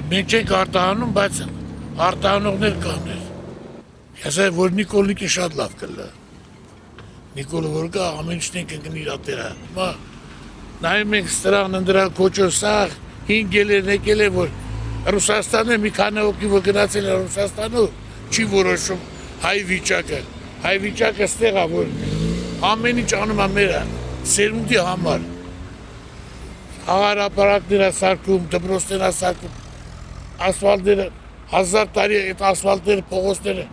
Մենք չենք արտահանում, բայց արտահանողներ կան։ Ես որ Նիկոլիկը շատ լավ կլա։ Նիկոլը որ կա ամեն ինչն կգնի իր տերը։ Հիմա նայում ենք ստրան ընդրա կոչոսախ 5 ելեր եկել է որ Ռուսաստանը մի քանի օքի որ գնացել է Ռուսաստանու չի որոշում հայ վիճակը ստեղա որ ամեն ինչ անում է մեր սերունդի համար խաղարապարակները սարքում, դպրոցները սարքում, ասֆալտները 1000 տարի այդ ասֆալտները, փողոցները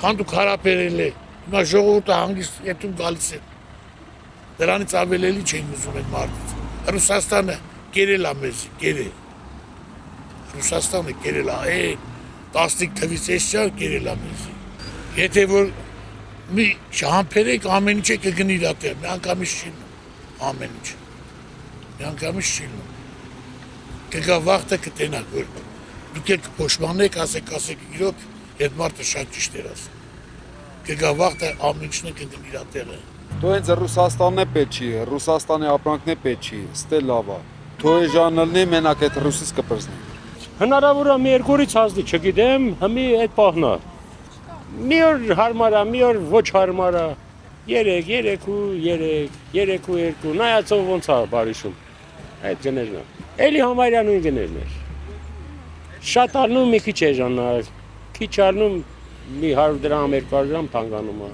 քանդու քարապերել է, հիմա ժողովուրդը հանգիստ եթում գալիս է, դրանից ավելի չեն ուզում այդ մարդից, Ռուսաստանը կերել է մեզ, Ռուսաստանը կերել է, 15 թվից ես չար կերել է մեզ, եթե որ մի համբերեք ամեն ինչը կգնի իր տեղ, մի անգամից չի լինում, ամեն ինչ, մի անգամից չի լինում, կգա վաղտը կտենակ, որ դուք եք պոշմանեք, ասեք իրոք, այդ մարդը շատ ճիշտ էր ասել, կգա վաղտը ամեն ինչն է կգնի իր տեղը։ Թո հենց Ռուսաստանն է պետք չի, Ռուսաստանի ապրանքն է պետք չի, ստե լավ է, թո է ժանելնի մենակ այդ ռուսից կպրզնի։ Հնարավոր է մի երկորից ազդի, չգիտեմ, հմի այդ պահնա։ Մի օր հարմար է, մի օր ոչ հարմար է, 3, նայածով ոնց է բարիշում, այդ գներն է, էլի համարյա նույն գներն էր, շատ առնում մի քիչ է ժաննա, քիչ առնում մի 100 դրամ, 200 դրամ թանգանում է։